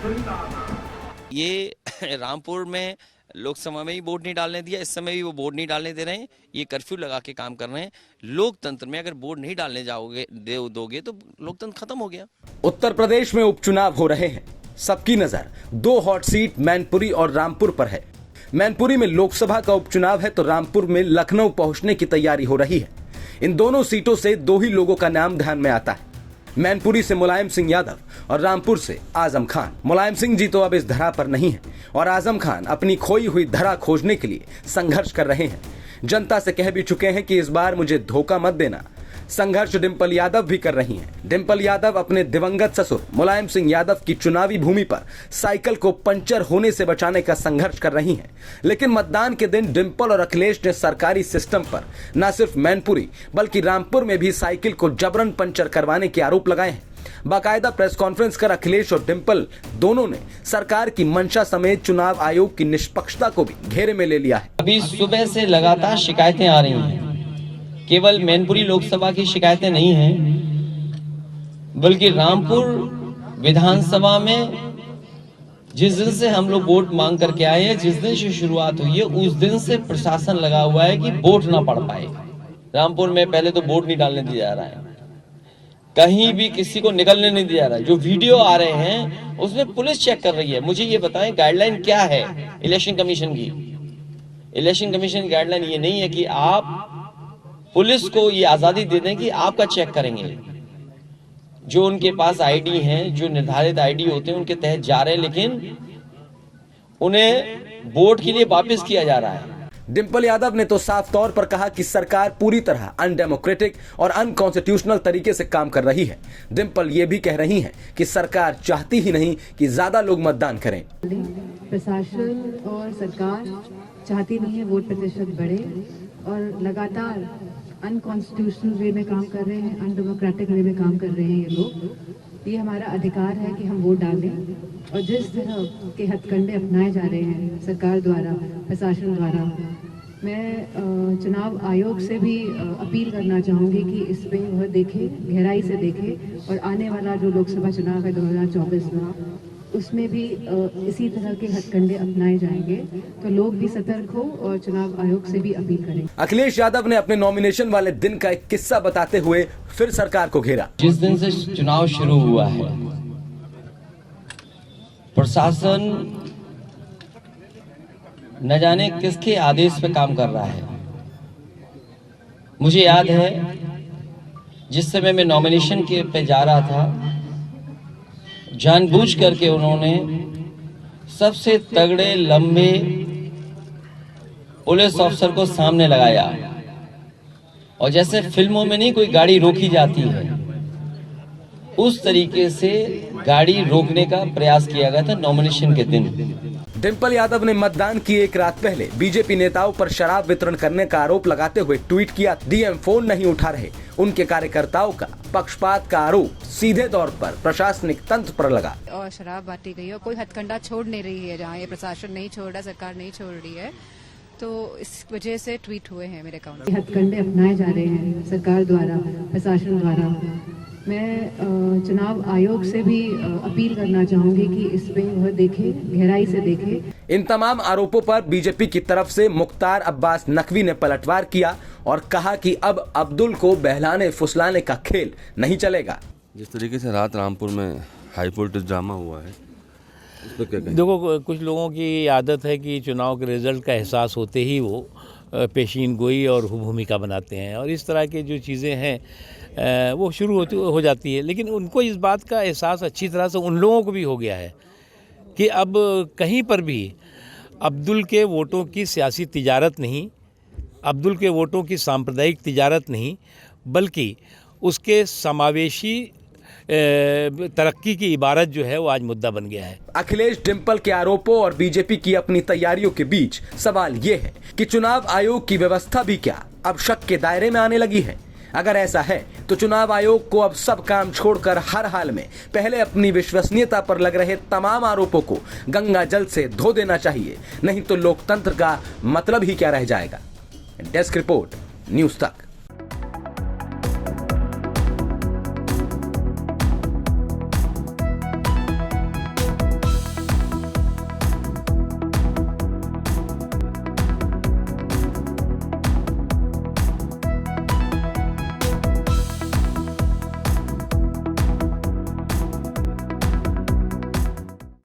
ये रामपुर में लोकसभा में ही वोट नहीं डालने दिया, इस समय भी वो वोट नहीं डालने दे रहे हैं। ये कर्फ्यू लगा के काम कर रहे हैं। लोकतंत्र में अगर वोट नहीं डालने दोगे तो लोकतंत्र खत्म हो गया। उत्तर प्रदेश में उपचुनाव हो रहे हैं। सबकी नजर दो हॉट सीट मैनपुरी और रामपुर पर है। मैनपुरी में लोकसभा का उपचुनाव है तो रामपुर में लखनऊ पहुंचने की तैयारी हो रही है। इन दोनों सीटों से दो ही लोगों का नाम ध्यान में आता है। मैनपुरी से मुलायम सिंह यादव और रामपुर से आजम खान। मुलायम सिंह जी तो अब इस धरा पर नहीं है और आजम खान अपनी खोई हुई धरा खोजने के लिए संघर्ष कर रहे हैं। जनता से कह भी चुके हैं कि इस बार मुझे धोखा मत देना। संघर्ष डिंपल यादव भी कर रही हैं। डिंपल यादव अपने दिवंगत ससुर मुलायम सिंह यादव की चुनावी भूमि पर साइकिल को पंचर होने से बचाने का संघर्ष कर रही हैं। लेकिन मतदान के दिन डिंपल और अखिलेश ने सरकारी सिस्टम पर न सिर्फ मैनपुरी बल्कि रामपुर में भी साइकिल को जबरन पंचर करवाने के आरोप लगाए हैं। बाकायदा प्रेस कॉन्फ्रेंस कर अखिलेश और डिंपल दोनों ने सरकार की मंशा समेत चुनाव आयोग की निष्पक्षता को भी घेरे में ले लिया है। अभी सुबह से लगातार शिकायतें आ रही हैं। केवल मैनपुरी लोकसभा की शिकायतें नहीं हैं, बल्कि रामपुर विधानसभा में जिस दिन से हम लोग वोट मांग करके आए हैं, जिस दिन से शुरुआत हुई है, उस दिन से प्रशासन लगा हुआ है कि वोट ना पड़ पाए। रामपुर में पहले तो वोट नहीं डालने दिया जा रहा है, कहीं भी किसी को निकलने नहीं दिया जा रहा है। जो वीडियो आ रहे हैं उसमें पुलिस चेक कर रही है। मुझे ये बताएं, गाइडलाइन क्या है इलेक्शन कमीशन की? इलेक्शन कमीशन की गाइडलाइन ये नहीं है कि आप पुलिस को ये आजादी दे दें कि आपका चेक करेंगे। जो उनके पास आईडी हैं, जो निर्धारित आईडी होते हैं, उनके तहत जा रहे हैं, लेकिन उन्हें वोट के लिए वापस किया जा रहा है। डिंपल यादव ने तो साफ तौर पर कहा कि सरकार पूरी तरह अनडेमोक्रेटिक और अनकॉन्स्टिट्यूशनल तरीके से काम कर रही है। डिंपल ये भी कह रही हैं कि सरकार चाहती ही नहीं कि ज्यादा लोग मतदान करें। प्रशासन और सरकार चाहती नहीं है वोट प्रतिशत बढ़े और लगातार अनकॉन्स्टिट्यूशनल वे में काम कर रहे हैं, अनडेमोक्रेटिक वे में काम कर रहे हैं ये लोग। ये हमारा अधिकार है कि हम वोट डालें और जिस तरह के हथकंडे अपनाए जा रहे हैं सरकार द्वारा, प्रशासन द्वारा, मैं चुनाव आयोग से भी अपील करना चाहूँगी कि इस पे वह देखे, गहराई से देखे और आने वाला जो लोकसभा चुनाव है 2024 में, उसमें भी इसी तरह के हथकंडे अपनाए जाएंगे तो लोग भी सतर्क हो और चुनाव आयोग से भी अपील करें। अखिलेश यादव ने अपने नॉमिनेशन वाले दिन का एक किस्सा बताते हुए फिर सरकार को घेरा। जिस दिन से चुनाव शुरू हुआ है, प्रशासन न जाने किसके आदेश पे काम कर रहा है। मुझे याद है जिस समय मैं नॉमिनेशन के पे जा रहा था, जानबूझ करके उन्होंने सबसे तगड़े लंबे पुलिस अफसर को सामने लगाया और जैसे फिल्मों में नहीं कोई गाड़ी रोकी जाती है, उस तरीके से गाड़ी रोकने का प्रयास किया गया था नॉमिनेशन के दिन। डिंपल यादव ने मतदान की एक रात पहले बीजेपी नेताओं पर शराब वितरण करने का आरोप लगाते हुए ट्वीट किया, डीएम फोन नहीं उठा रहे। उनके कार्यकर्ताओं का पक्षपात का आरोप सीधे तौर पर प्रशासनिक तंत्र पर लगा। और शराब बांटी गई और कोई हथकंडा छोड़ नहीं रही है, जहाँ ये प्रशासन नहीं छोड़ रहा, सरकार नहीं छोड़ रही है, तो इस वजह से ट्वीट हुए हैं मेरे अकाउंट। हथकंडे अपनाए जा रहे हैं सरकार द्वारा, प्रशासन द्वारा। मैं चुनाव आयोग से भी अपील करना चाहूंगी कि इस पे वह देखे, गहराई से देखे। इन तमाम आरोपों पर बीजेपी की तरफ से मुख्तार अब्बास नकवी ने पलटवार किया और कहा कि अब अब्दुल को बहलाने फुसलाने का खेल नहीं चलेगा। जिस तरीके से रात रामपुर में हाई वोल्टेज ड्रामा हुआ है, इस पर क्या कहें? देखो, कुछ लोगों की आदत है कि चुनाव के रिजल्ट का एहसास होते ही वो पेशीन गोई और भूमिका बनाते हैं और इस तरह की जो चीज़ें हैं वो शुरू हो जाती है। लेकिन उनको इस बात का एहसास अच्छी तरह से उन लोगों को भी हो गया है कि अब कहीं पर भी अब्दुल के वोटों की सियासी तिजारत नहीं, अब्दुल के वोटों की सांप्रदायिक तिजारत नहीं, बल्कि उसके समावेशी तरक्की की इबारत जो है वो आज मुद्दा बन गया है। अखिलेश डिंपल के आरोपों और बीजेपी की अपनी तैयारियों के बीच सवाल ये है कि चुनाव आयोग की व्यवस्था भी क्या अब शक के दायरे में आने लगी है? अगर ऐसा है तो चुनाव आयोग को अब सब काम छोड़कर हर हाल में पहले अपनी विश्वसनीयता पर लग रहे तमाम आरोपों को गंगा जल से धो देना चाहिए, नहीं तो लोकतंत्र का मतलब ही क्या रह जाएगा। डेस्क रिपोर्ट, न्यूज़ तक।